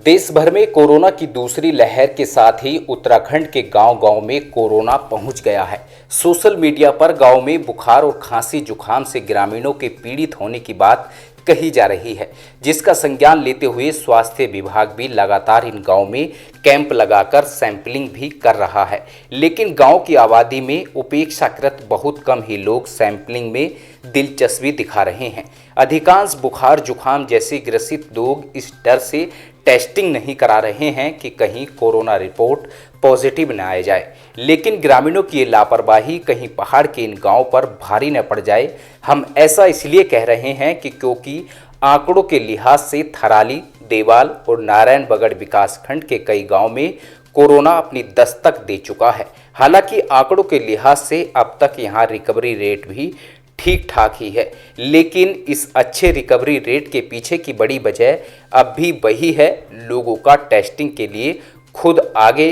देश भर में कोरोना की दूसरी लहर के साथ ही उत्तराखंड के गांव-गांव में कोरोना पहुंच गया है। सोशल मीडिया पर गांव में बुखार और खांसी जुकाम से ग्रामीणों के पीड़ित होने की बात कही जा रही है, जिसका संज्ञान लेते हुए स्वास्थ्य विभाग भी लगातार इन गांव में कैंप लगाकर सैंपलिंग भी कर रहा है। लेकिन गांव की आबादी में उपेक्षाकृत बहुत कम ही लोग सैंपलिंग में दिलचस्पी दिखा रहे हैं। अधिकांश बुखार जुकाम जैसे ग्रसित लोग इस डर से टेस्टिंग नहीं करा रहे हैं कि कहीं कोरोना रिपोर्ट पॉजिटिव न आ जाए। लेकिन ग्रामीणों की ये लापरवाही कहीं पहाड़ के इन गांव पर भारी न पड़ जाए। हम ऐसा इसलिए कह रहे हैं कि क्योंकि आंकड़ों के लिहाज से थराली, देवाल और नारायणबगड़ विकासखंड के कई गांव में कोरोना अपनी दस्तक दे चुका है। हालांकि आंकड़ों के लिहाज से अब तक यहां रिकवरी रेट भी ठीक ठाक ही है, लेकिन इस अच्छे रिकवरी रेट के पीछे की बड़ी वजह अब भी वही है, लोगों का टेस्टिंग के लिए खुद आगे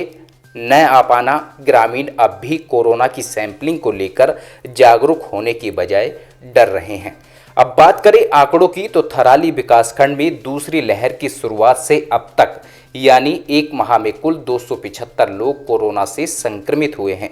न आ पाना। ग्रामीण अब भी कोरोना की सैंपलिंग को लेकर जागरूक होने की बजाय डर रहे हैं। अब बात करें आंकड़ों की, तो थराली विकासखंड में दूसरी लहर की शुरुआत से अब तक यानी एक माह में कुल 275 लोग कोरोना से संक्रमित हुए हैं।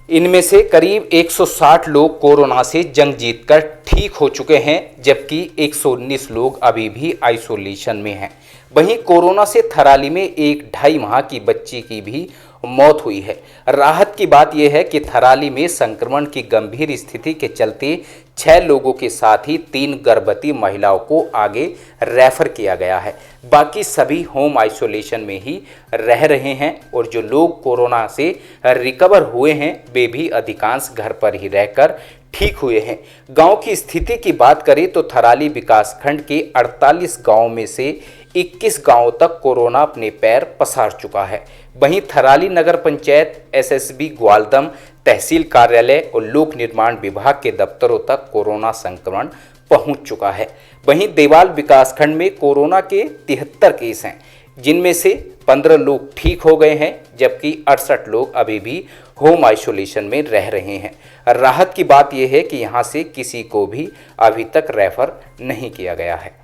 इनमें से करीब 160 लोग कोरोना से जंग जीतकर ठीक हो चुके हैं, जबकि 119 लोग अभी भी आइसोलेशन में हैं। वहीं कोरोना से थराली में एक 2.5 माह की बच्ची की भी मौत हुई है। राहत की बात यह है कि थराली में संक्रमण की गंभीर स्थिति के चलते 6 लोगों के साथ ही 3 गर्भवती महिलाओं को आगे रेफर किया गया है। बाकी सभी होम आइसोलेशन में ही रह रहे हैं और जो लोग कोरोना से रिकवर हुए हैं वे भी अधिकांश घर पर ही रहकर ठीक हुए हैं। गांव की स्थिति की बात करें तो थराली विकासखंड के 48 गांव में से 21 गांवों तक कोरोना अपने पैर पसार चुका है। वहीं थराली नगर पंचायत, एसएसबी ग्वालदम, तहसील कार्यालय और लोक निर्माण विभाग के दफ्तरों तक कोरोना संक्रमण पहुंच चुका है। वहीं देवाल विकासखंड में कोरोना के 73 केस हैं, जिनमें से 15 लोग ठीक हो गए हैं, जबकि 68 लोग अभी भी होम आइसोलेशन में रह रहे हैं। राहत की बात यह है कि यहां से किसी को भी अभी तक रेफर नहीं किया गया है।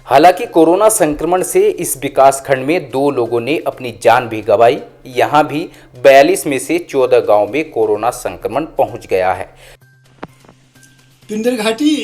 हालांकि कोरोना संक्रमण से इस विकासखंड में 2 लोगों ने अपनी जान भी गंवाई। यहां भी 42 में से 14 गांव में कोरोना संक्रमण पहुंच गया है। पिंडर घाटी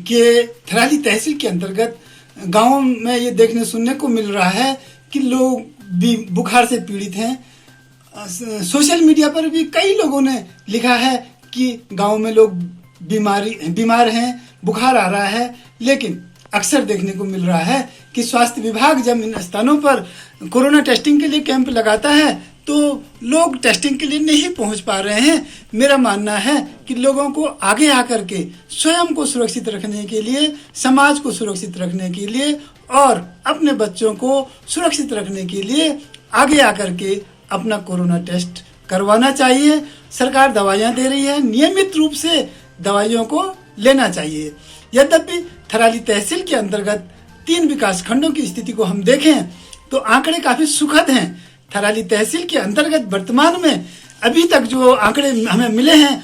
के थराली तहसील के अंतर्गत गांवों में ये देखने सुनने को मिल रहा है कि लोग भी बुखार से पीड़ित हैं। सोशल मीडिया पर भी कई लोगों ने लिखा है कि गांव में लोग बीमार हैं, बुखार आ रहा है। लेकिन अक्सर देखने को मिल रहा है कि स्वास्थ्य विभाग जब इन स्थानों पर कोरोना टेस्टिंग के लिए कैंप लगाता है तो लोग टेस्टिंग के लिए नहीं पहुंच पा रहे हैं। मेरा मानना है कि लोगों को आगे आकर के स्वयं को सुरक्षित रखने के लिए, समाज को सुरक्षित रखने के लिए और अपने बच्चों को सुरक्षित रखने के लिए आगे आकर के अपना कोरोना टेस्ट करवाना चाहिए। सरकार दवाइयाँ दे रही है, नियमित रूप से दवाइयों को लेना चाहिए। यद्यपि थराली तहसील के अंतर्गत 3 विकासखंडों की स्थिति को हम देखें तो आंकड़े काफी सुखद हैं। थराली तहसील के अंतर्गत वर्तमान में अभी तक जो आंकड़े हमें मिले हैं,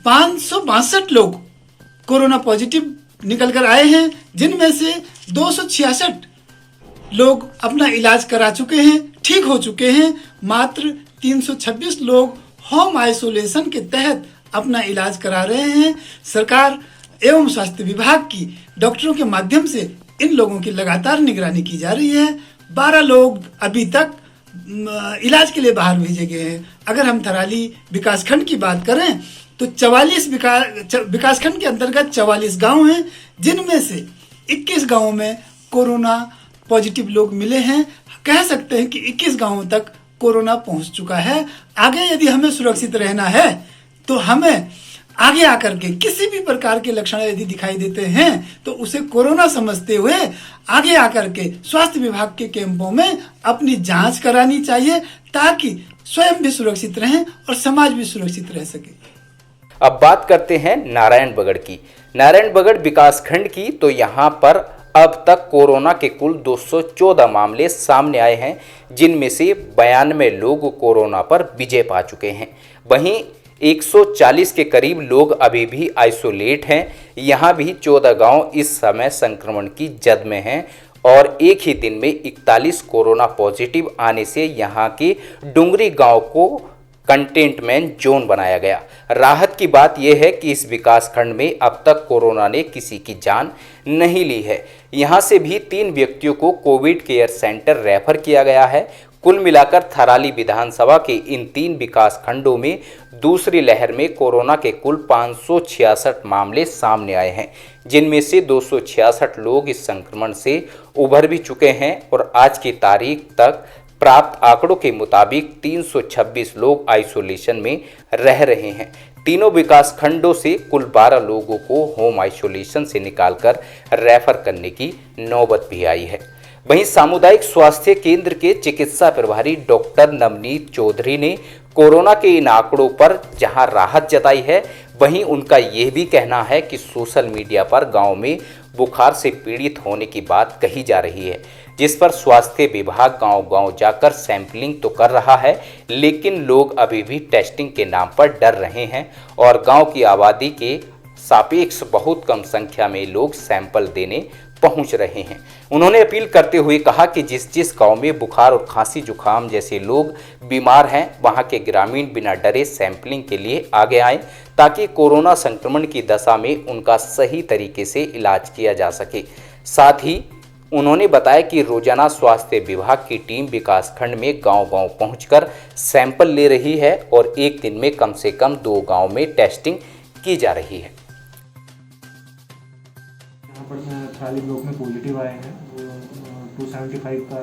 562 लोग कोरोना पॉजिटिव निकल कर आए हैं, जिनमें से 266 लोग अपना इलाज करा चुके हैं, ठीक हो चुके हैं। मात्र 326 लोग होम आइसोलेशन के तहत अपना इलाज करा रहे हैं। सरकार एवं स्वास्थ्य विभाग की डॉक्टरों के माध्यम से इन लोगों की लगातार निगरानी की जा रही है। 12 लोग अभी तक इलाज के लिए बाहर भेजे गए हैं। अगर हम थराली विकासखंड की बात करें तो 44 विकासखंड के अंतर्गत 44 गांव हैं, जिनमें से 21 गांवों में कोरोना पॉजिटिव लोग मिले हैं। कह सकते हैं कि 21 गांवों तक कोरोना पहुंच चुका है। आगे यदि हमें सुरक्षित रहना है तो हमें आगे आकर के किसी भी प्रकार के लक्षण यदि दिखाई देते हैं तो उसे कोरोना समझते हुए आगे आकर के स्वास्थ्य विभाग के कैंपों में अपनी जांच करानी चाहिए, ताकि स्वयं भी सुरक्षित रहें और समाज भी सुरक्षित रह सके। अब बात करते हैं नारायणबगड़ की। नारायणबगड़ विकासखंड की, तो यहाँ पर अब तक कोरोना के कुल 214 मामले सामने आए हैं, जिनमें से 92 लोग कोरोना पर विजय पा चुके हैं। वहीं 140 के करीब लोग अभी भी आइसोलेट हैं। यहाँ भी 14 गांव इस समय संक्रमण की जद में हैं और एक ही दिन में 41 कोरोना पॉजिटिव आने से यहां के डुंगरी गांव को कंटेनमेंट जोन बनाया गया। राहत की बात यह है कि इस विकासखंड में अब तक कोरोना ने किसी की जान नहीं ली है। यहां से भी 3 व्यक्तियों को कोविड केयर सेंटर रेफर किया गया है। कुल मिलाकर थराली विधानसभा के इन 3 विकासखंडों में दूसरी लहर में कोरोना के कुल 566 मामले सामने आए हैं, जिनमें से 266 लोग इस संक्रमण से उभर भी चुके हैं और आज की तारीख तक प्राप्त आंकड़ों के मुताबिक 326 लोग आइसोलेशन में रह रहे हैं। तीनों विकासखंडों से कुल 12 लोगों को होम आइसोलेशन से निकालकर रेफर करने की नौबत भी आई है। वहीं सामुदायिक स्वास्थ्य केंद्र के चिकित्सा प्रभारी डॉक्टर नवनीत चौधरी ने कोरोना के इन आंकड़ों पर जहां राहत जताई है, वहीं उनका यह भी कहना है कि सोशल मीडिया पर गांव में बुखार से पीड़ित होने की बात कही जा रही है, जिस पर स्वास्थ्य विभाग गांव-गांव जाकर सैंपलिंग तो कर रहा है, लेकिन लोग अभी भी टेस्टिंग के नाम पर डर रहे हैं और गांव की आबादी के सापेक्ष बहुत कम संख्या में लोग सैंपल देने पहुंच रहे हैं। उन्होंने अपील करते हुए कहा कि जिस गांव में बुखार और खांसी जुकाम जैसे लोग बीमार हैं, वहां के ग्रामीण बिना डरे सैंपलिंग के लिए आगे आएं, ताकि कोरोना संक्रमण की दशा में उनका सही तरीके से इलाज किया जा सके। साथ ही उन्होंने बताया कि रोजाना स्वास्थ्य विभाग की टीम विकासखंड में गांव-गांव पहुंचकर सैंपल ले रही है और एक दिन में कम से कम 2 गांव में टेस्टिंग की जा रही है। यहाँ पर थराली ब्लॉक में पॉजिटिव आए हैं, 275 का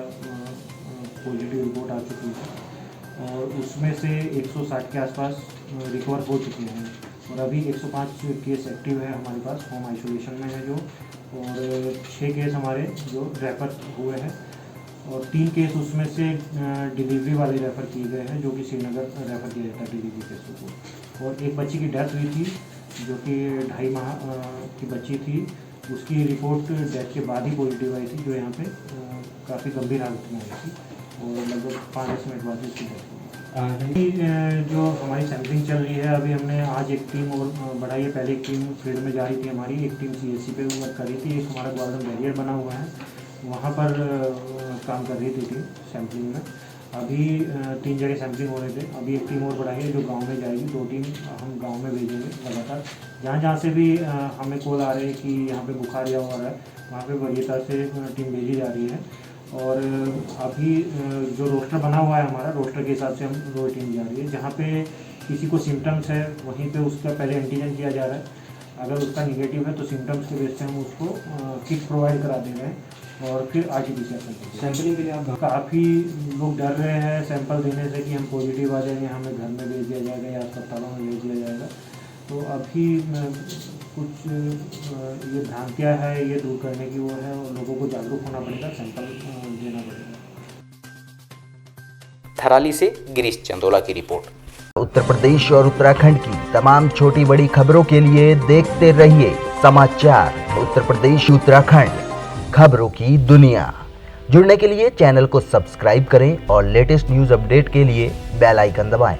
पॉजिटिव रिपोर्ट आ चुकी है और उसमें से 160 के आसपास रिकवर हो चुके हैं और अभी 105 केस एक्टिव है हमारे पास, होम आइसोलेशन में है जो, और 6 केस हमारे जो रेफ़र हुए हैं और 3 केस उसमें से डिलीवरी वाले रेफ़र किए गए हैं, जो कि श्रीनगर रेफ़र किया जाता है डिलीवरी केसों को। और एक बच्ची की डेथ हुई थी जो कि 2.5 माह की बच्ची थी, उसकी रिपोर्ट डेथ के बाद ही पॉजिटिव आई थी, जो यहाँ पे काफ़ी गंभीर हालत में आई थी और लगभग 5 मिनट बाद उसकी डेथ हुई। जो हमारी सैंपलिंग चल रही है, अभी हमने आज एक टीम और बढ़ाई है। पहले एक टीम फील्ड में जा रही थी हमारी, एक टीम CSC पे वर्क कर रही थी, एक हमारा ग्वालम बैरियर बना हुआ है वहाँ पर काम कर रही थी टीम सैंपलिंग में। अभी 3 जगह सैंपलिंग हो रहे थे, अभी एक टीम और बढ़ाई है जो गांव में जाएगी, 2 टीम हम गांव में भेजेंगे लगातार। जहाँ से भी हमें कॉल आ रहे हैं कि यहाँ पे बुखार या हो रहा है, वहाँ पे वरीयता से टीम भेजी जा रही है। और अभी जो रोस्टर बना हुआ है हमारा, रोस्टर के हिसाब से हम रोज टीम जा रही है। जहाँ पे किसी को सिम्टम्स है वहीं पे उसका पहले एंटीजन किया जा रहा है, अगर उसका निगेटिव है तो सिम्टम्स के बेस पे हम उसको किट प्रोवाइड करा दे रहे हैं और फिर RT-PCR सैंपलिंग के लिए। आप काफ़ी लोग डर रहे हैं सैंपल देने से कि हम पॉजिटिव आ जाएंगे, हमें घर में भेज दिया जाएगा या अस्पतालों में भेज दिया जाएगा। तो अभी कुछ ये भ्रांतियाँ है, ये दूर करने की वो है और लोगों को जागरूक होना पड़ेगा, सैंपल देना पड़ेगा। थराली से गिरीश चंदोला की रिपोर्ट। उत्तर प्रदेश और उत्तराखंड की तमाम छोटी बड़ी खबरों के लिए देखते रहिए समाचार उत्तर प्रदेश उत्तराखंड, खबरों की दुनिया। जुड़ने के लिए चैनल को सब्सक्राइब करें और लेटेस्ट न्यूज़ अपडेट के लिए बेल आइकन दबाएं।